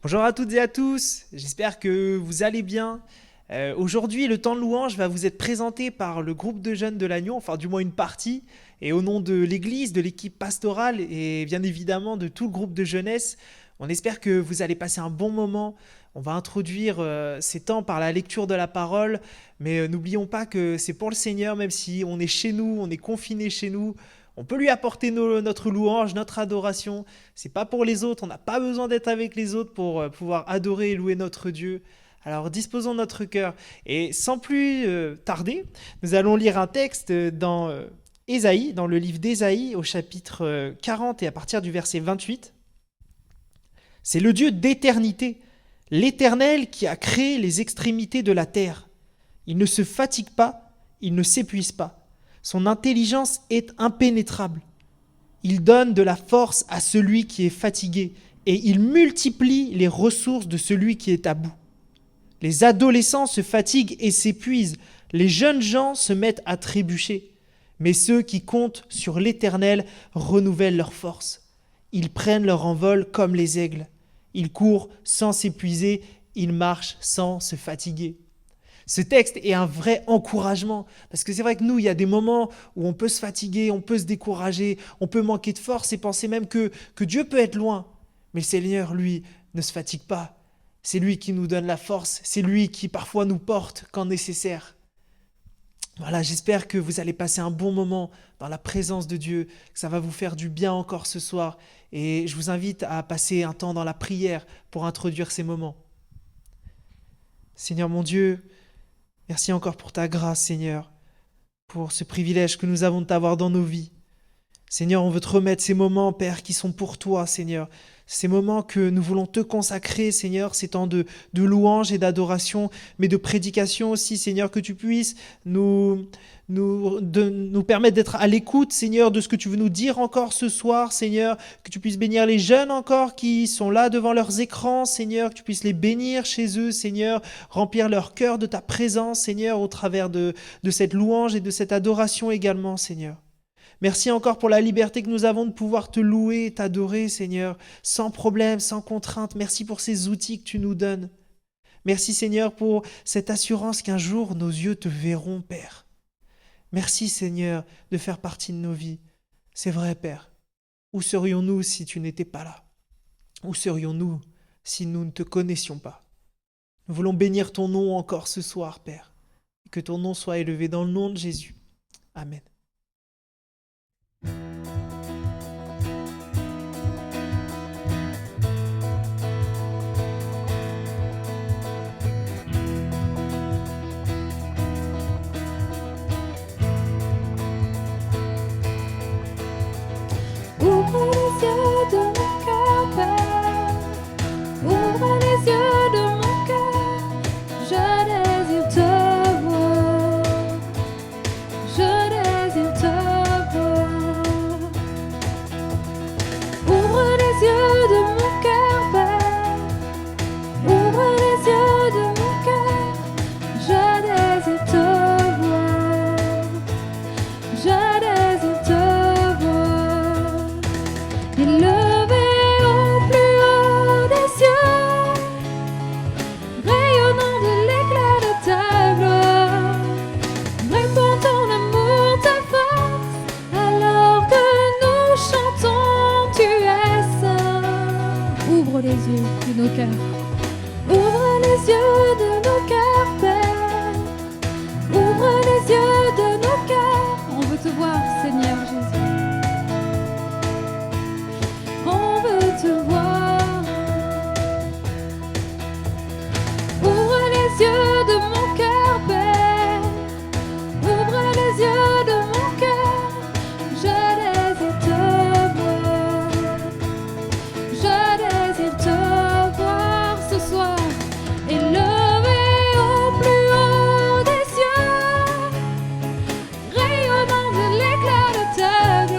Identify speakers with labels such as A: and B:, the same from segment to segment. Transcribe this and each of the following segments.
A: Bonjour à toutes et à tous, j'espère que vous allez bien. Aujourd'hui, le temps de louange va vous être présenté par le groupe de jeunes de l'Agneau, enfin du moins une partie, et au nom de l'église, de l'équipe pastorale et bien évidemment de tout le groupe de jeunesse, on espère que vous allez passer un bon moment. On va introduire ces temps par la lecture de la parole, mais n'oublions pas que c'est pour le Seigneur, même si on est chez nous, on est confiné chez nous. On peut lui apporter notre louange, notre adoration. C'est pas pour les autres, on n'a pas besoin d'être avec les autres pour pouvoir adorer et louer notre Dieu. Alors disposons notre cœur. Et sans plus tarder, nous allons lire un texte dans Ésaïe, dans le livre d'Ésaïe, au chapitre 40 et à partir du verset 28. C'est le Dieu d'éternité, l'Éternel qui a créé les extrémités de la terre. Il ne se fatigue pas, il ne s'épuise pas. Son intelligence est impénétrable. Il donne de la force à celui qui est fatigué et il multiplie les ressources de celui qui est à bout. Les adolescents se fatiguent et s'épuisent, les jeunes gens se mettent à trébucher. Mais ceux qui comptent sur l'Éternel renouvellent leurs forces. Ils prennent leur envol comme les aigles. Ils courent sans s'épuiser, ils marchent sans se fatiguer. Ce texte est un vrai encouragement, parce que c'est vrai que nous, il y a des moments où on peut se fatiguer, on peut se décourager, on peut manquer de force et penser même que Dieu peut être loin. Mais le Seigneur, lui, ne se fatigue pas. C'est lui qui nous donne la force, c'est lui qui parfois nous porte quand nécessaire. Voilà, j'espère que vous allez passer un bon moment dans la présence de Dieu, que ça va vous faire du bien encore ce soir. Et je vous invite à passer un temps dans la prière pour introduire ces moments. Seigneur mon Dieu, merci encore pour ta grâce, Seigneur, pour ce privilège que nous avons de t'avoir dans nos vies. Seigneur, on veut te remettre ces moments, Père, qui sont pour toi, Seigneur. Ces moments que nous voulons te consacrer, Seigneur, ces temps de louange et d'adoration, mais de prédication aussi, Seigneur, que tu puisses nous permettre d'être à l'écoute, Seigneur, de ce que tu veux nous dire encore ce soir, Seigneur, que tu puisses bénir les jeunes encore qui sont là devant leurs écrans, Seigneur, que tu puisses les bénir chez eux, Seigneur, remplir leur cœur de ta présence, Seigneur, au travers de cette louange et de cette adoration également, Seigneur. Merci encore pour la liberté que nous avons de pouvoir te louer et t'adorer, Seigneur, sans problème, sans contrainte. Merci pour ces outils que tu nous donnes. Merci, Seigneur, pour cette assurance qu'un jour nos yeux te verront, Père. Merci, Seigneur, de faire partie de nos vies. C'est vrai, Père. Où serions-nous si tu n'étais pas là? Où serions-nous si nous ne te connaissions pas? Nous voulons bénir ton nom encore ce soir, Père. Que ton nom soit élevé dans le nom de Jésus. Amen.
B: Ouvre les yeux de mon cœur, Père. Ouvre les yeux de mon cœur. Je désire te voir. Je désire te voir. Ouvre les yeux de mon cœur, Père. Ouvre les yeux de mon cœur. Je désire te voir. Je désire te voir. Élevé au plus haut des cieux, rayonnant de l'éclat de ta gloire, répand ton amour, ta force, alors que nous chantons, tu es saint. Ouvre les yeux de nos cœurs, ouvre les yeux de nos cœurs, Père, ouvre les yeux de nos cœurs. On veut te voir, Seigneur Jésus. On veut te voir. Ouvre les yeux de mon cœur, Père. Ouvre les yeux de mon cœur. Je désire te voir. Je désire te voir ce soir. Élevé au plus haut des cieux, rayonnant de l'éclat de ta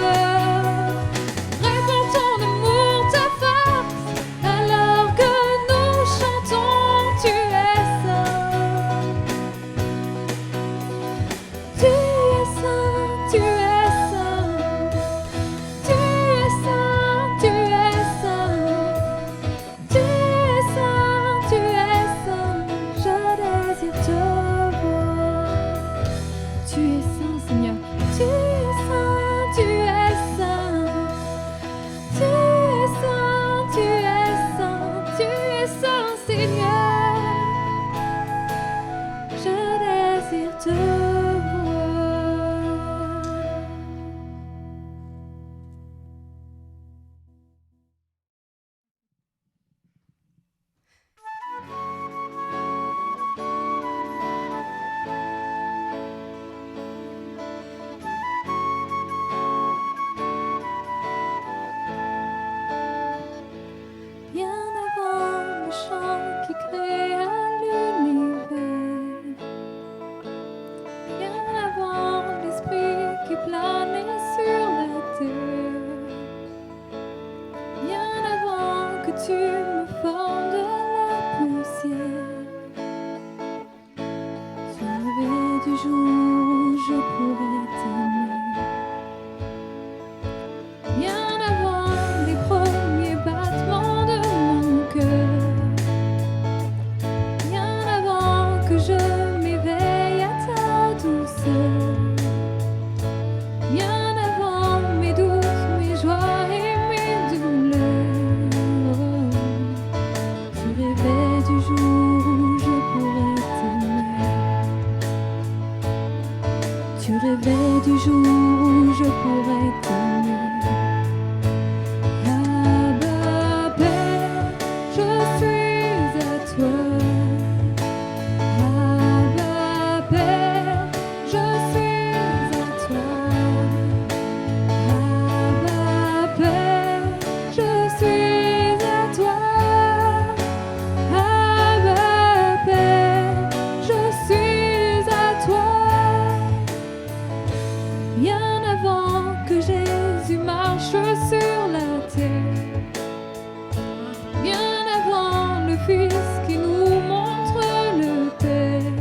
B: Tu rêvais du jour où je pourrais t'aimer. Abba Père, je suis à toi. Abba Père, je suis à toi. Abba Père, je suis à toi. Abba Père, je suis à toi. Bien avant que Jésus marche sur la terre, bien avant le Fils qui nous montre le Père,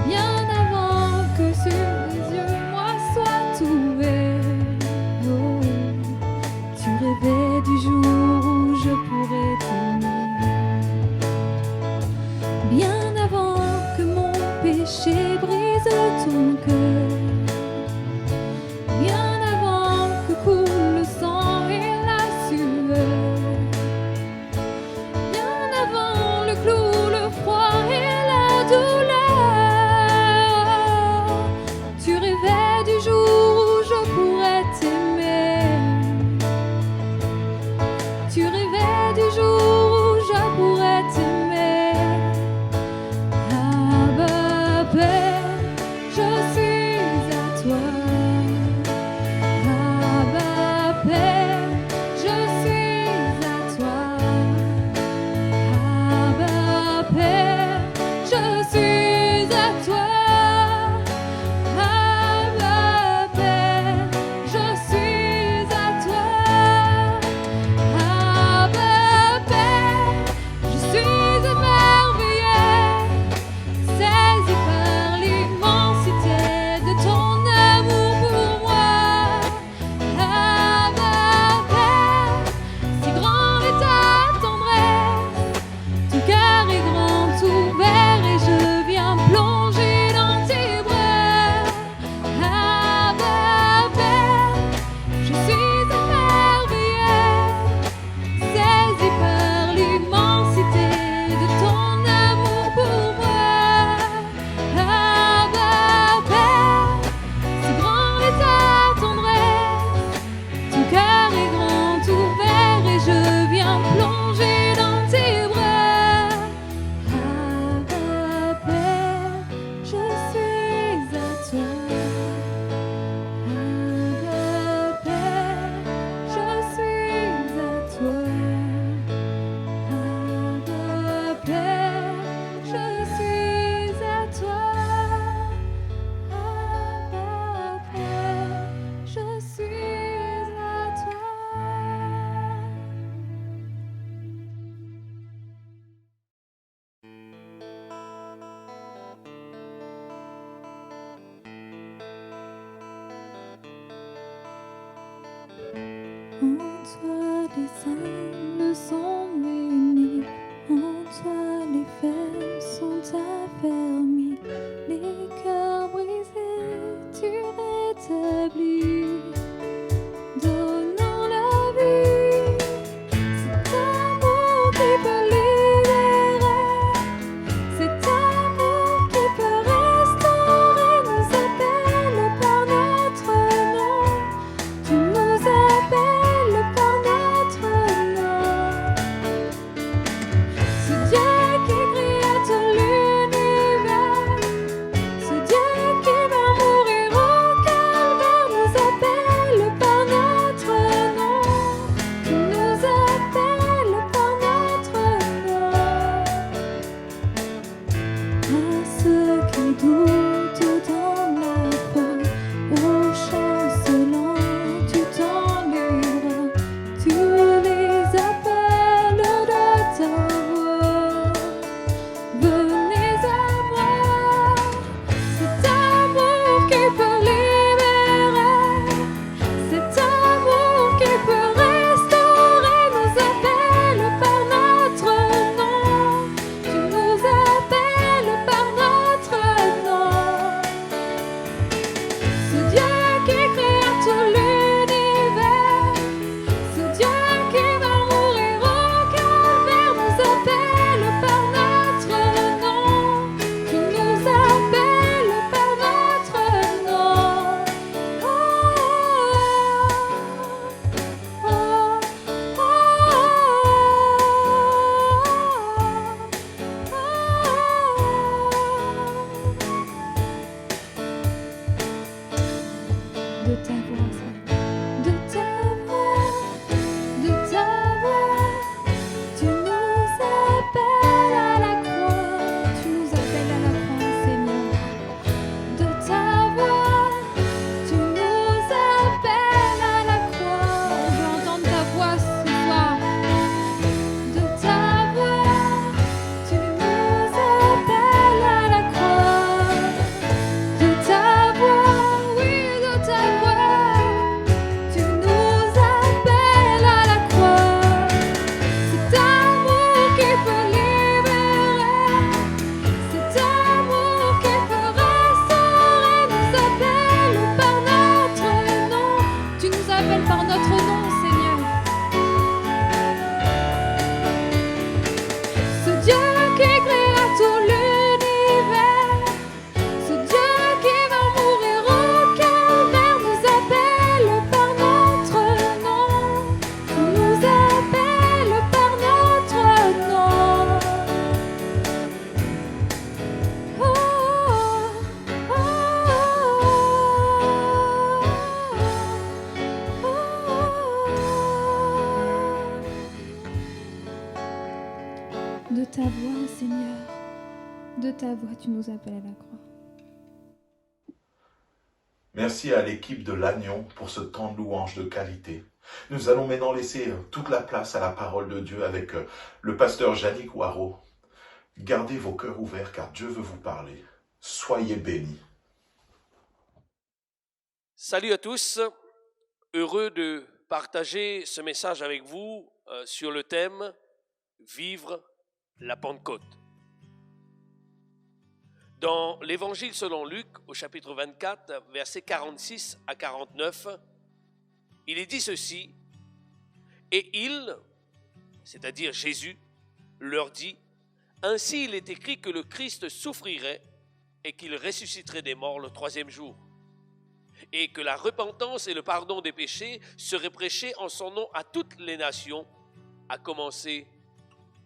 B: bien avant que sur les yeux moi soit ouvert, oh, tu rêvais du jour où je pourrais t'aimer. Bien avant que mon péché brise ton cœur, bien avant que coule le sang et la sueur, bien avant le clou, le froid et la douleur, tu rêvais du jour où je pourrais t'aimer. Tu rêvais du jour où je pourrais t'aimer. Abba Père, je suis à toi. Abba Père, je suis à toi. Abba Père, je suis à toi. Abba Père, je suis à toi. Abba Père, je suis émerveillée, saisi par l'immensité de ton amour pour moi. Abba Père, si grand est ta tendresse, ton cœur est grand ouvert et je viens plonger dans tes bras. Abba Père, je suis émerveillée, saisi par l'immensité de ton amour pour moi. Abba Père, si grand est ta tendresse, ton cœur est grand ouvert et je viens plonger dans tes bras. Abba Père, je suis à toi. Abba Père, je suis à toi. Abba Père, je suis à toi. Abba Père, je suis à toi. En toi les âmes sont bénies, en toi les faibles sont affermis, les cœurs brisés tu rétablis, donnant la vie. Cet amour qui peut libérer, cet amour qui peut restaurer, nous appelle par notre nom. Tu nous appelles par notre nom. ta voix, tu nous appelles à la croix.
C: Merci à l'équipe de l'Agnon pour ce temps de louange de qualité. Nous allons maintenant laisser toute la place à la parole de Dieu avec le pasteur Yannick Waro. Gardez vos cœurs ouverts car Dieu veut vous parler. Soyez bénis.
D: Salut à tous, heureux de partager ce message avec vous sur le thème « Vivre la Pentecôte ». Dans l'Évangile selon Luc, au chapitre 24, versets 46 à 49, il est dit ceci, « Et il, c'est-à-dire Jésus, leur dit, « Ainsi il est écrit que le Christ souffrirait et qu'il ressusciterait des morts le troisième jour, et que la repentance et le pardon des péchés seraient prêchés en son nom à toutes les nations, à commencer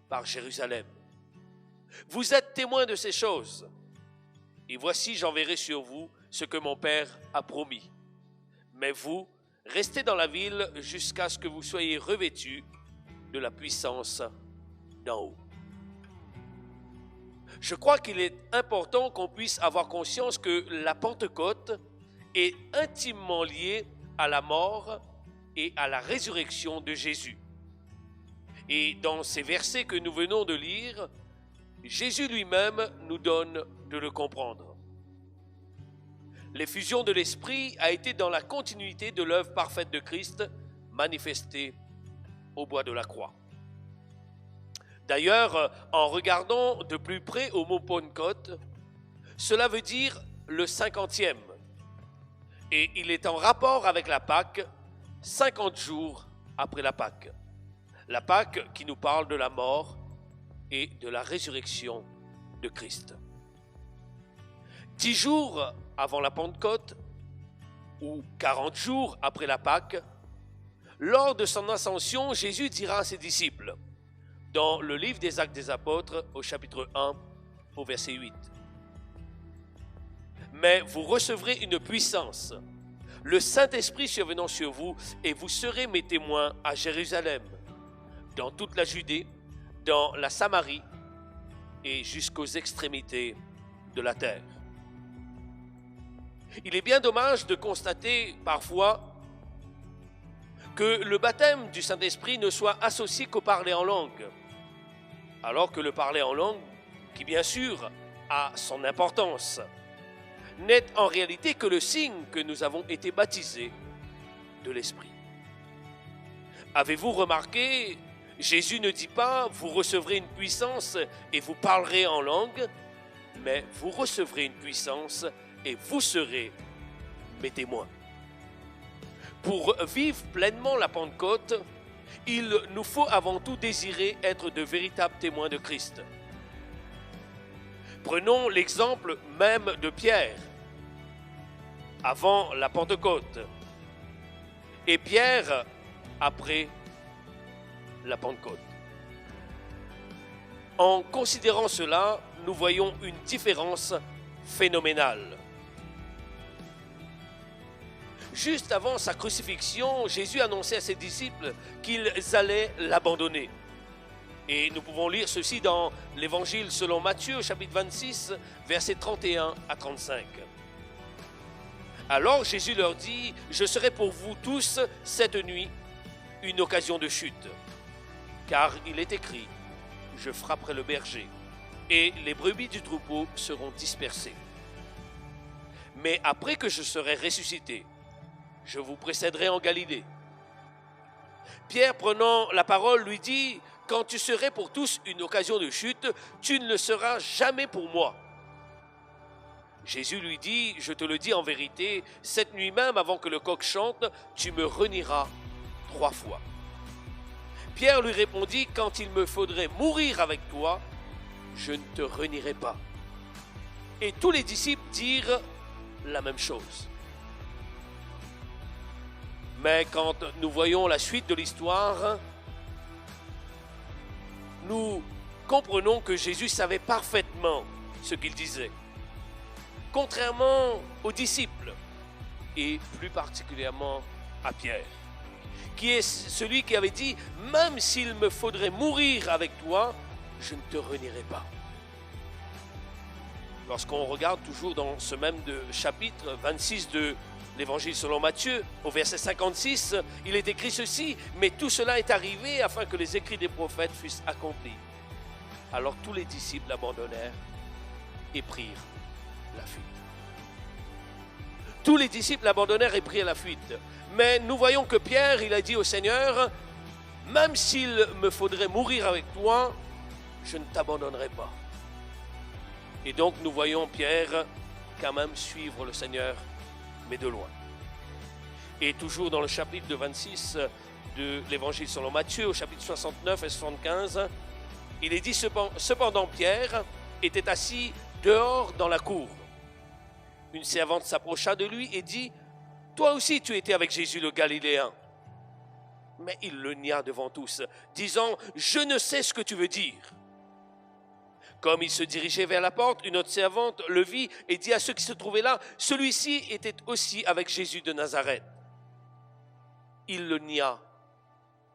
D: par Jérusalem. Vous êtes témoins de ces choses, et voici j'enverrai sur vous ce que mon Père a promis. Mais vous, restez dans la ville jusqu'à ce que vous soyez revêtus de la puissance d'en haut. » Je crois qu'il est important qu'on puisse avoir conscience que la Pentecôte est intimement liée à la mort et à la résurrection de Jésus. Et dans ces versets que nous venons de lire, Jésus lui-même nous donne de le comprendre. L'effusion de l'Esprit a été dans la continuité de l'œuvre parfaite de Christ manifestée au bois de la croix. D'ailleurs, en regardant de plus près au mot Pentecôte, cela veut dire le 50e. Et il est en rapport avec la Pâque, 50 jours après la Pâque. La Pâque qui nous parle de la mort et de la résurrection de Christ. 10 jours avant la Pentecôte, ou 40 jours après la Pâque, lors de son ascension, Jésus dira à ses disciples, dans le livre des Actes des Apôtres, au chapitre 1, au verset 8. « Mais vous recevrez une puissance, le Saint-Esprit survenant sur vous, et vous serez mes témoins à Jérusalem, dans toute la Judée, dans la Samarie et jusqu'aux extrémités de la terre. » Il est bien dommage de constater parfois que le baptême du Saint-Esprit ne soit associé qu'au parler en langue, alors que le parler en langue, qui bien sûr a son importance, n'est en réalité que le signe que nous avons été baptisés de l'Esprit. Avez-vous remarqué, Jésus ne dit pas « vous recevrez une puissance et vous parlerez en langue », mais « vous recevrez une puissance et vous serez mes témoins ». Pour vivre pleinement la Pentecôte, il nous faut avant tout désirer être de véritables témoins de Christ. Prenons l'exemple même de Pierre, avant la Pentecôte, et Pierre après la Pentecôte. En considérant cela, nous voyons une différence phénoménale. Juste avant sa crucifixion, Jésus annonçait à ses disciples qu'ils allaient l'abandonner. Et nous pouvons lire ceci dans l'Évangile selon Matthieu, chapitre 26, versets 31 à 35. Alors Jésus leur dit, « Je serai pour vous tous cette nuit une occasion de chute. Car il est écrit, je frapperai le berger, et les brebis du troupeau seront dispersées. Mais après que je serai ressuscité, je vous précéderai en Galilée. » Pierre, prenant la parole, lui dit, « Quand tu serais pour tous une occasion de chute, tu ne le seras jamais pour moi. » Jésus lui dit, « Je te le dis en vérité, cette nuit même, avant que le coq chante, tu me renieras 3 fois. » Pierre lui répondit, « Quand il me faudrait mourir avec toi, je ne te renierai pas. » Et tous les disciples dirent la même chose. Mais quand nous voyons la suite de l'histoire, nous comprenons que Jésus savait parfaitement ce qu'il disait. Contrairement aux disciples, et plus particulièrement à Pierre, qui est celui qui avait dit « Même s'il me faudrait mourir avec toi, je ne te renierai pas. » Lorsqu'on regarde toujours dans ce même chapitre 26 de l'Évangile selon Matthieu, au verset 56, il est écrit ceci: « Mais tout cela est arrivé afin que les écrits des prophètes fussent accomplis. » Alors tous les disciples l'abandonnèrent et prirent la fuite. Tous les disciples l'abandonnèrent et prirent la fuite. Mais nous voyons que Pierre, il a dit au Seigneur: « Même s'il me faudrait mourir avec toi, je ne t'abandonnerai pas. » Et donc nous voyons Pierre quand même suivre le Seigneur, mais de loin. Et toujours dans le chapitre 26 de l'Évangile selon Matthieu, au chapitre 69 et 75, il est dit: Cependant Pierre était assis dehors dans la cour. Une servante s'approcha de lui et dit: Toi aussi tu étais avec Jésus le Galiléen. Mais il le nia devant tous, disant: Je ne sais ce que tu veux dire. Comme il se dirigeait vers la porte, une autre servante le vit et dit à ceux qui se trouvaient là: Celui-ci était aussi avec Jésus de Nazareth. Il le nia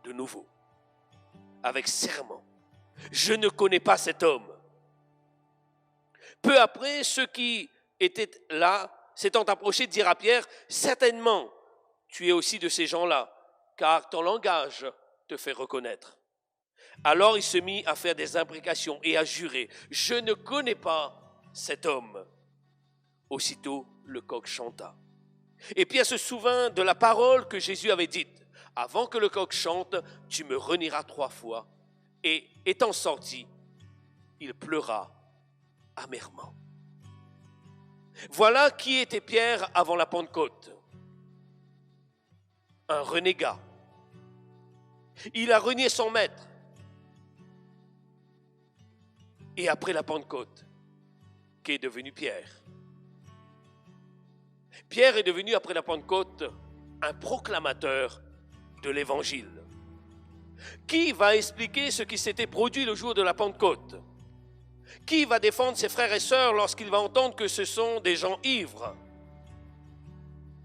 D: de nouveau, avec serment: Je ne connais pas cet homme. Peu après, ceux qui étaient là, s'étant approchés, dirent à Pierre: Certainement, tu es aussi de ces gens-là, car ton langage te fait reconnaître. Alors il se mit à faire des imprécations et à jurer: Je ne connais pas cet homme. Aussitôt, le coq chanta. Et Pierre se souvint de la parole que Jésus avait dite: Avant que le coq chante, tu me renieras 3 fois. Et étant sorti, il pleura amèrement. Voilà qui était Pierre avant la Pentecôte. Un renégat. Il a renié son maître. Et après la Pentecôte, qu'est devenu Pierre? Pierre est devenu, après la Pentecôte, un proclamateur de l'Évangile. Qui va expliquer ce qui s'était produit le jour de la Pentecôte? Qui va défendre ses frères et sœurs lorsqu'il va entendre que ce sont des gens ivres?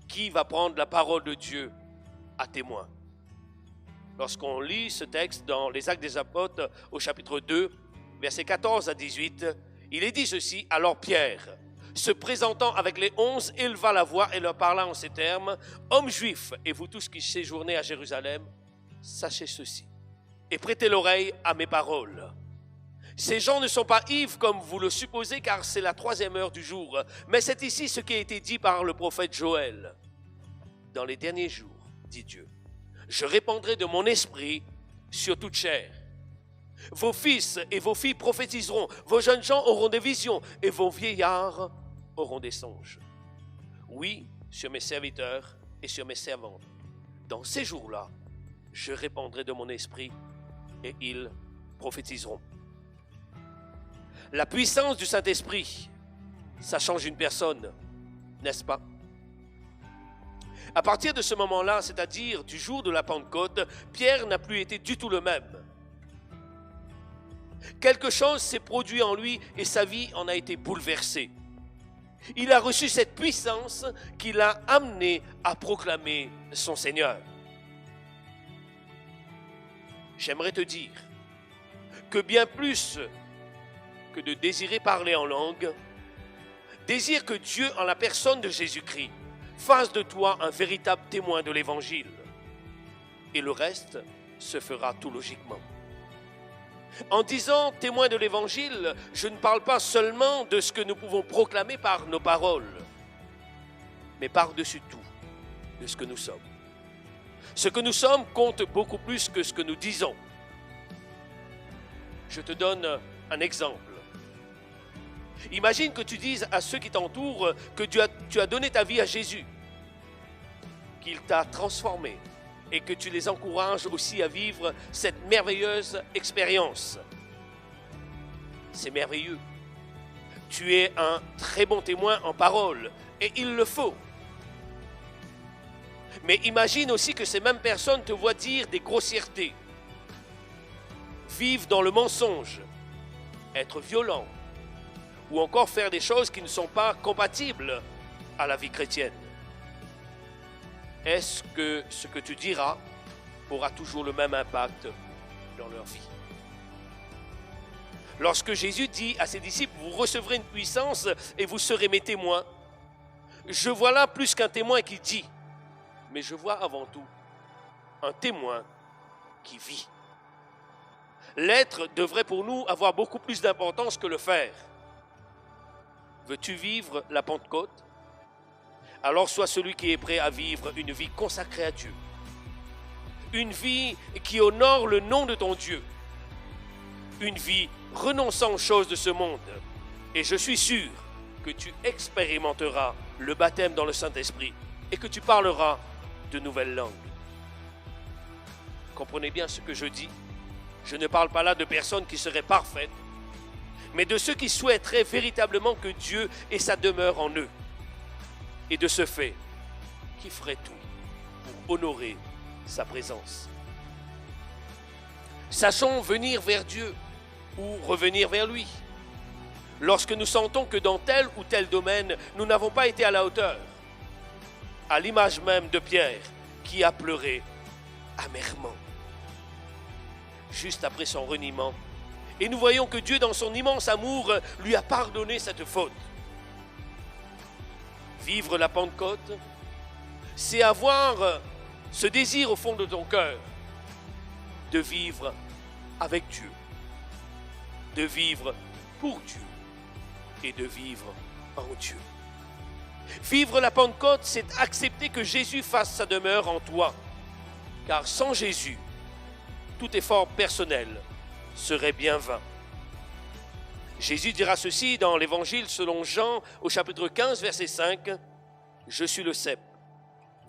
D: Qui va prendre la parole de Dieu à témoin? Lorsqu'on lit ce texte dans les Actes des Apôtres au chapitre 2, versets 14 à 18, il est dit ceci: Alors Pierre, se présentant avec les 11, éleva la voix et leur parla en ces termes: Hommes juifs, et vous tous qui séjournez à Jérusalem, sachez ceci, et prêtez l'oreille à mes paroles. Ces gens ne sont pas ivres comme vous le supposez, car c'est la 3e heure du jour. Mais c'est ici ce qui a été dit par le prophète Joël. Dans les derniers jours, dit Dieu, je répandrai de mon esprit sur toute chair. Vos fils et vos filles prophétiseront, vos jeunes gens auront des visions, et vos vieillards auront des songes. Oui, sur mes serviteurs et sur mes servantes. Dans ces jours-là, je répandrai de mon esprit, et ils prophétiseront. La puissance du Saint-Esprit, ça change une personne, n'est-ce pas? À partir de ce moment-là, c'est-à-dire du jour de la Pentecôte, Pierre n'a plus été du tout le même. Quelque chose s'est produit en lui et sa vie en a été bouleversée. Il a reçu cette puissance qui l'a amené à proclamer son Seigneur. J'aimerais te dire que bien plus que de désirer parler en langue, désire que Dieu, en la personne de Jésus-Christ, fasse de toi un véritable témoin de l'Évangile. Et le reste se fera tout logiquement. En disant témoin de l'Évangile, je ne parle pas seulement de ce que nous pouvons proclamer par nos paroles, mais par-dessus tout, de ce que nous sommes. Ce que nous sommes compte beaucoup plus que ce que nous disons. Je te donne un exemple. Imagine que tu dises à ceux qui t'entourent que tu as donné ta vie à Jésus, qu'il t'a transformé et que tu les encourages aussi à vivre cette merveilleuse expérience. C'est merveilleux. Tu es un très bon témoin en parole et il le faut. Mais imagine aussi que ces mêmes personnes te voient dire des grossièretés, vivre dans le mensonge, être violent, ou encore faire des choses qui ne sont pas compatibles à la vie chrétienne. Est-ce que ce que tu diras aura toujours le même impact dans leur vie? Lorsque Jésus dit à ses disciples, vous recevrez une puissance et vous serez mes témoins, je vois là plus qu'un témoin qui dit, mais je vois avant tout un témoin qui vit. L'être devrait pour nous avoir beaucoup plus d'importance que le faire. Veux-tu vivre la Pentecôte? Alors sois celui qui est prêt à vivre une vie consacrée à Dieu. Une vie qui honore le nom de ton Dieu. Une vie renonçant aux choses de ce monde. Et je suis sûr que tu expérimenteras le baptême dans le Saint-Esprit et que tu parleras de nouvelles langues. Comprenez bien ce que je dis. Je ne parle pas là de personnes qui seraient parfaites, mais de ceux qui souhaiteraient véritablement que Dieu ait sa demeure en eux. Et de ce fait, qui ferait tout pour honorer sa présence. Sachons venir vers Dieu ou revenir vers lui. Lorsque nous sentons que dans tel ou tel domaine, nous n'avons pas été à la hauteur, à l'image même de Pierre qui a pleuré amèrement, juste après son reniement. Et nous voyons que Dieu, dans son immense amour, lui a pardonné cette faute. Vivre la Pentecôte, c'est avoir ce désir au fond de ton cœur de vivre avec Dieu, de vivre pour Dieu et de vivre en Dieu. Vivre la Pentecôte, c'est accepter que Jésus fasse sa demeure en toi, car sans Jésus, tout effort personnel serait bien vain. Jésus dira ceci dans l'Évangile selon Jean au chapitre 15, verset 5. « Je suis le cep,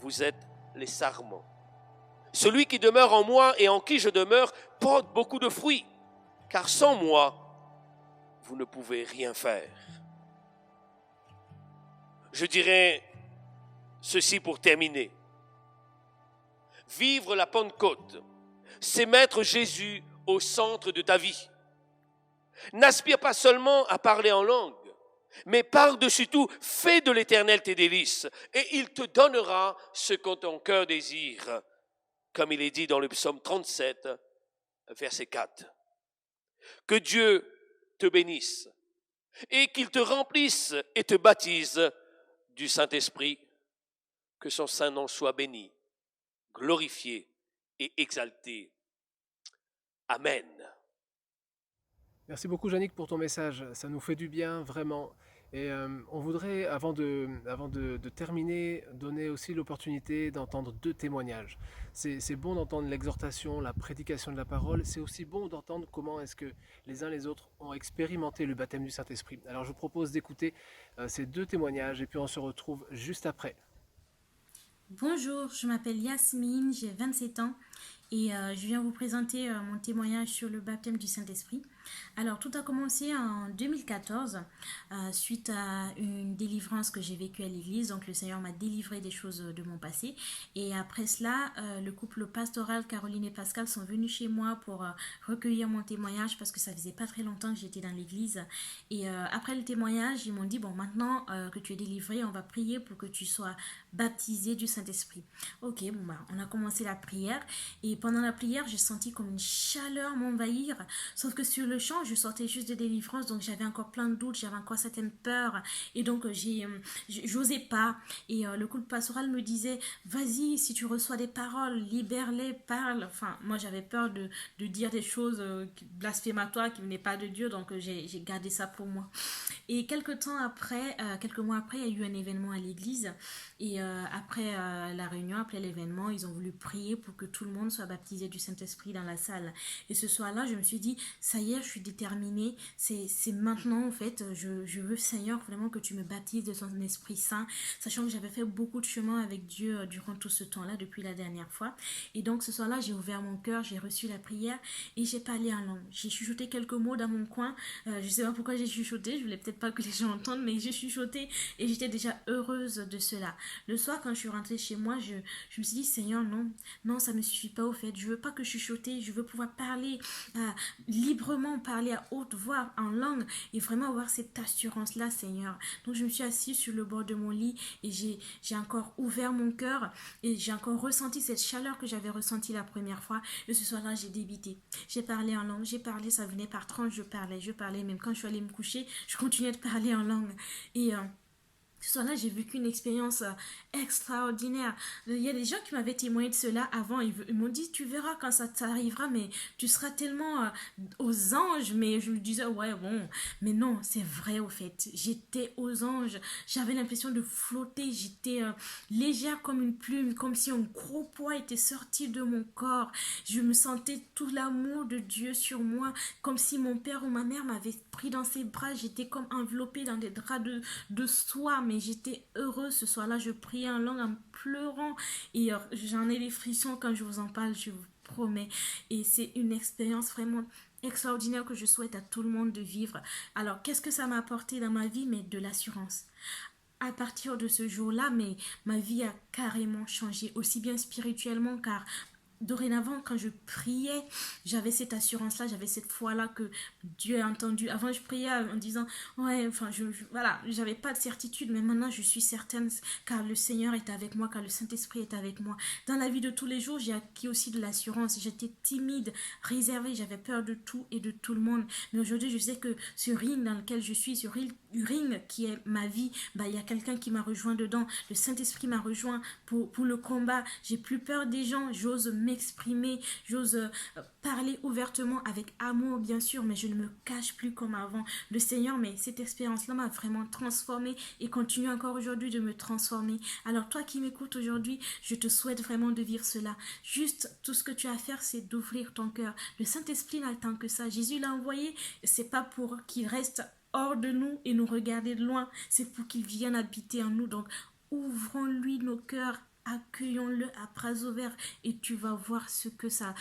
D: vous êtes les sarments. Celui qui demeure en moi et en qui je demeure porte beaucoup de fruits, car sans moi, vous ne pouvez rien faire. » Je dirais ceci pour terminer. Vivre la Pentecôte, c'est mettre Jésus au centre de ta vie. N'aspire pas seulement à parler en langue, mais par-dessus tout, fais de l'Éternel tes délices, et il te donnera ce que ton cœur désire, comme il est dit dans le psaume 37, verset 4. Que Dieu te bénisse, et qu'il te remplisse et te baptise du Saint-Esprit, que son saint nom soit béni, glorifié et exalté. Amen.
E: Merci beaucoup Yannick pour ton message, ça nous fait du bien vraiment. Et on voudrait, avant de terminer, donner aussi l'opportunité d'entendre 2 témoignages. C'est bon d'entendre l'exhortation, la prédication de la parole, c'est aussi bon d'entendre comment est-ce que les uns les autres ont expérimenté le baptême du Saint-Esprit. Alors je vous propose d'écouter ces 2 témoignages et puis on se retrouve juste après.
F: Bonjour, je m'appelle Yasmine, j'ai 27 ans et je viens vous présenter mon témoignage sur le baptême du Saint-Esprit. Alors, tout a commencé en 2014 suite à une délivrance que j'ai vécue à l'église. Donc, le Seigneur m'a délivré des choses de mon passé. Et après cela, le couple pastoral Caroline et Pascal sont venus chez moi pour recueillir mon témoignage parce que ça faisait pas très longtemps que j'étais dans l'église. Et après le témoignage, ils m'ont dit, bon, maintenant que tu es délivré, on va prier pour que tu sois baptisé du Saint-Esprit. Ok, bon, bah, on a commencé la prière. Et pendant la prière, j'ai senti comme une chaleur m'envahir. Sauf que sur le champ, je sortais juste de délivrance, donc j'avais encore plein de doutes, j'avais encore certaines peurs. Et donc, j'osais pas. Et le couple pastoral me disait, vas-y, si tu reçois des paroles, libère-les, parle. Enfin, moi, j'avais peur de dire des choses blasphématoires qui ne venaient pas de Dieu, donc j'ai gardé ça pour moi. Et quelques mois après, il y a eu un événement à l'église. Et après la réunion, après l'événement, ils ont voulu prier pour que tout le monde soit baptisé du Saint-Esprit dans la salle. Et ce soir-là, je me suis dit, ça y est, je suis déterminée, c'est maintenant en fait, je veux Seigneur vraiment que tu me baptises de ton Esprit Saint, sachant que j'avais fait beaucoup de chemin avec Dieu durant tout ce temps-là, depuis la dernière fois. Et donc ce soir-là, j'ai ouvert mon cœur, j'ai reçu la prière et j'ai parlé en langue. J'ai chuchoté quelques mots dans mon coin, je sais pas pourquoi j'ai chuchoté, je voulais peut-être pas que les gens entendent, mais j'ai chuchoté et j'étais déjà heureuse de cela. Le soir, quand je suis rentrée chez moi, je me suis dit, Seigneur, non, ça me suffit pas au fait, je veux pas que chuchoter, je veux pouvoir parler librement vraiment parler à haute voix en langue et vraiment avoir cette assurance-là, Seigneur. Donc je me suis assise sur le bord de mon lit et j'ai encore ouvert mon cœur et j'ai encore ressenti cette chaleur que j'avais ressentie la première fois. Et ce soir-là, j'ai débité. J'ai parlé en langue, j'ai parlé, ça venait par tranche, je parlais. Même quand je suis allée me coucher, je continuais de parler en langue. Et ce soir-là, j'ai vécu une expérience extraordinaire. Il y a des gens qui m'avaient témoigné de cela avant. Ils m'ont dit, tu verras quand ça t'arrivera, mais tu seras tellement aux anges. Mais je me disais, ouais, bon. Mais non, c'est vrai au fait. J'étais aux anges. J'avais l'impression de flotter. J'étais légère comme une plume, comme si un gros poids était sorti de mon corps. Je me sentais tout l'amour de Dieu sur moi, comme si mon père ou ma mère m'avait pris dans ses bras. J'étais comme enveloppée dans des draps de soie, mais j'étais heureuse ce soir-là. Je priais en langue en pleurant et j'en ai les frissons quand je vous en parle, je vous promets. Et c'est une expérience vraiment extraordinaire que je souhaite à tout le monde de vivre. Alors, qu'est-ce que ça m'a apporté dans ma vie? Mais de l'assurance. À partir de ce jour-là, mais ma vie a carrément changé, aussi bien spirituellement, car dorénavant, quand je priais, j'avais cette assurance-là, j'avais cette foi-là que Dieu a entendu. Avant, je priais en disant, ouais, enfin, voilà, j'avais pas de certitude, mais maintenant, je suis certaine, car le Seigneur est avec moi, car le Saint-Esprit est avec moi. Dans la vie de tous les jours, j'ai acquis aussi de l'assurance. J'étais timide, réservée, j'avais peur de tout et de tout le monde. Mais aujourd'hui, je sais que ce ring dans lequel je suis, ce ring qui est ma vie, il y a quelqu'un qui m'a rejoint dedans. Le Saint-Esprit m'a rejoint pour le combat. J'ai plus peur des gens, j'ose m'exprimer, j'ose parler ouvertement avec amour bien sûr, mais je ne me cache plus comme avant. Le Seigneur, mais cette expérience-là m'a vraiment transformée et continue encore aujourd'hui de me transformer. Alors toi qui m'écoutes aujourd'hui, je te souhaite vraiment de vivre cela. Juste tout ce que tu as à faire, c'est d'ouvrir ton cœur. Le Saint-Esprit n'attend que ça. Jésus l'a envoyé, c'est pas pour qu'il reste hors de nous et nous regarder de loin, c'est pour qu'il vienne habiter en nous. Donc ouvrons-lui nos cœurs, accueillons-le à bras ouverts et tu vas voir ce que ça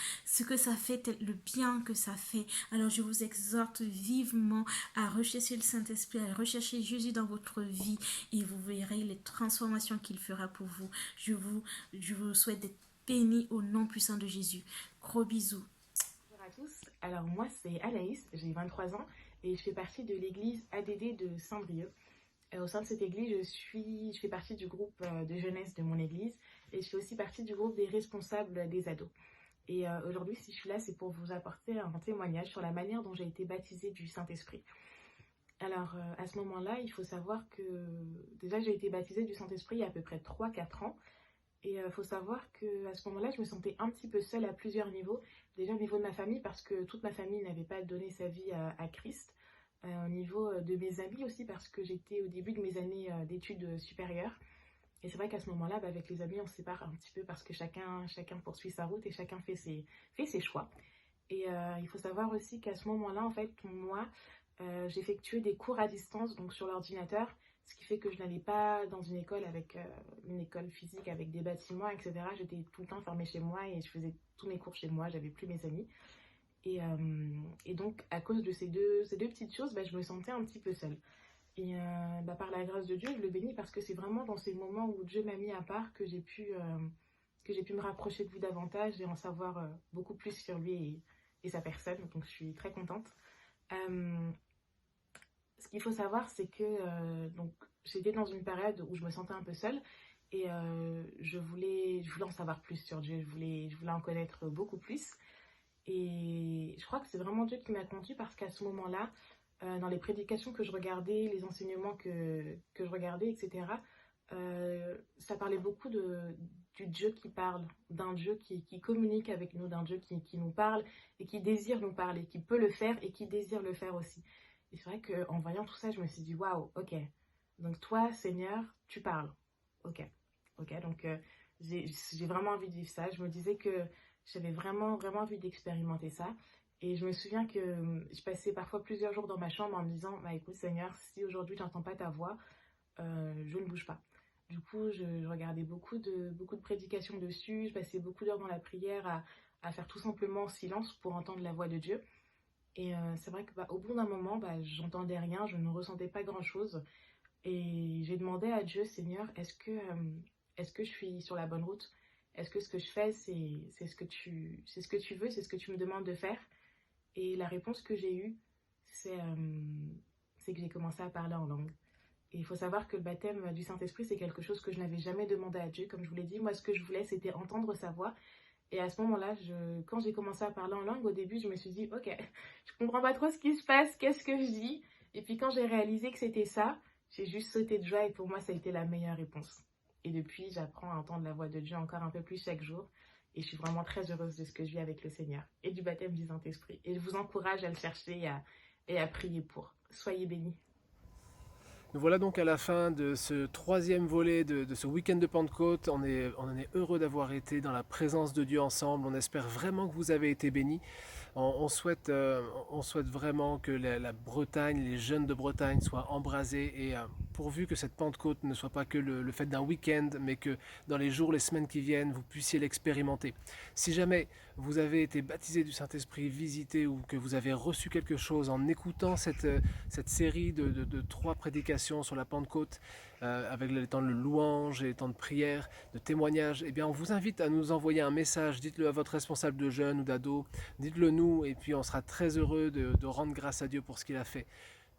F: fait, le bien que ça fait. Alors je vous exhorte vivement à rechercher le Saint-Esprit, à rechercher Jésus dans votre vie et vous verrez les transformations qu'il fera pour vous. Je vous souhaite d'être bénis au nom puissant de Jésus. Gros bisous.
G: Bonjour à tous, alors moi c'est Anaïs, j'ai 23 ans et je fais partie de l'église ADD de Saint-Brieuc. Au sein de cette église, je fais partie du groupe de jeunesse de mon église et je fais aussi partie du groupe des responsables des ados. Et aujourd'hui, si je suis là, c'est pour vous apporter un témoignage sur la manière dont j'ai été baptisée du Saint-Esprit. Alors, à ce moment-là, il faut savoir que déjà, j'ai été baptisée du Saint-Esprit il y a à peu près 3-4 ans. Et il faut savoir qu'à ce moment-là, je me sentais un petit peu seule à plusieurs niveaux. Déjà au niveau de ma famille, parce que toute ma famille n'avait pas donné sa vie à Christ. Au niveau de mes amis aussi, parce que j'étais au début de mes années d'études supérieures. Et c'est vrai qu'à ce moment-là, avec les amis, on se sépare un petit peu parce que chacun poursuit sa route et chacun fait ses choix. Et il faut savoir aussi qu'à ce moment-là, en fait, moi, j'effectuais des cours à distance, donc sur l'ordinateur, ce qui fait que je n'allais pas dans une école une école physique avec des bâtiments, etc. J'étais tout le temps fermée chez moi et je faisais tous mes cours chez moi, j'avais plus mes amis. Et donc, à cause de ces deux petites choses, je me sentais un petit peu seule. Et par la grâce de Dieu, je le bénis parce que c'est vraiment dans ces moments où Dieu m'a mis à part que j'ai pu me rapprocher de lui davantage et en savoir beaucoup plus sur lui et sa personne. Donc, je suis très contente. Ce qu'il faut savoir, c'est que donc j'étais dans une période où je me sentais un peu seule et je voulais en savoir plus sur Dieu. Je voulais en connaître beaucoup plus. Et je crois que c'est vraiment Dieu qui m'a conduite parce qu'à ce moment-là, dans les prédications que je regardais, les enseignements que je regardais, etc., ça parlait beaucoup du Dieu qui parle, d'un Dieu qui communique avec nous, d'un Dieu qui nous parle et qui désire nous parler, qui peut le faire et qui désire le faire aussi. Et c'est vrai qu'en voyant tout ça, je me suis dit, waouh, ok. Donc toi, Seigneur, tu parles. Ok. Donc j'ai vraiment envie de vivre ça. Je me disais que j'avais vraiment, vraiment envie d'expérimenter ça. Et je me souviens que je passais parfois plusieurs jours dans ma chambre en me disant, écoute Seigneur, si aujourd'hui tu n'entends pas ta voix, je ne bouge pas. Du coup, je regardais beaucoup de prédications dessus. Je passais beaucoup d'heures dans la prière à faire tout simplement silence pour entendre la voix de Dieu. Et c'est vrai qu'au bout d'un moment, j'entendais rien, je ne ressentais pas grand-chose. Et j'ai demandé à Dieu, Seigneur, est-ce que je suis sur la bonne route? Est-ce que ce que je fais, c'est ce que tu veux, c'est ce que tu me demandes de faire? Et la réponse que j'ai eue, c'est que j'ai commencé à parler en langue. Et il faut savoir que le baptême du Saint-Esprit, c'est quelque chose que je n'avais jamais demandé à Dieu. Comme je vous l'ai dit, moi, ce que je voulais, c'était entendre sa voix. Et à ce moment-là, quand j'ai commencé à parler en langue, au début, je me suis dit, ok, je comprends pas trop ce qui se passe, qu'est-ce que je dis? Et puis quand j'ai réalisé que c'était ça, j'ai juste sauté de joie et pour moi, ça a été la meilleure réponse. Et depuis, j'apprends à entendre la voix de Dieu encore un peu plus chaque jour. Et je suis vraiment très heureuse de ce que je vis avec le Seigneur et du baptême du Saint-Esprit. Et je vous encourage à le chercher et à prier pour. Soyez bénis.
E: Nous voilà donc à la fin de ce troisième volet de ce week-end de Pentecôte. On en est heureux d'avoir été dans la présence de Dieu ensemble. On espère vraiment que vous avez été bénis. On souhaite vraiment que la Bretagne, les jeunes de Bretagne soient embrasés et pourvu que cette Pentecôte ne soit pas que le fait d'un week-end, mais que dans les jours, les semaines qui viennent, vous puissiez l'expérimenter. Si jamais vous avez été baptisé du Saint-Esprit, visité ou que vous avez reçu quelque chose en écoutant cette série de 3 prédications sur la Pentecôte, avec les temps de louange et les temps de prière, de témoignage, eh bien on vous invite à nous envoyer un message. Dites-le à votre responsable de jeunes ou d'ado, dites-le nous et puis on sera très heureux de rendre grâce à Dieu pour ce qu'il a fait.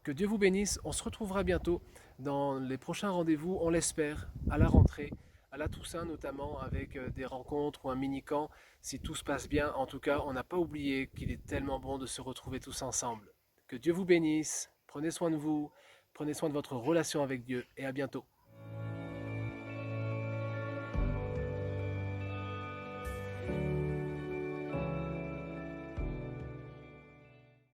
E: Que Dieu vous bénisse, on se retrouvera bientôt dans les prochains rendez-vous, on l'espère, à la rentrée, à la Toussaint notamment, avec des rencontres ou un mini-camp, si tout se passe bien. En tout cas, on n'a pas oublié qu'il est tellement bon de se retrouver tous ensemble. Que Dieu vous bénisse, prenez soin de vous, prenez soin de votre relation avec Dieu et à bientôt.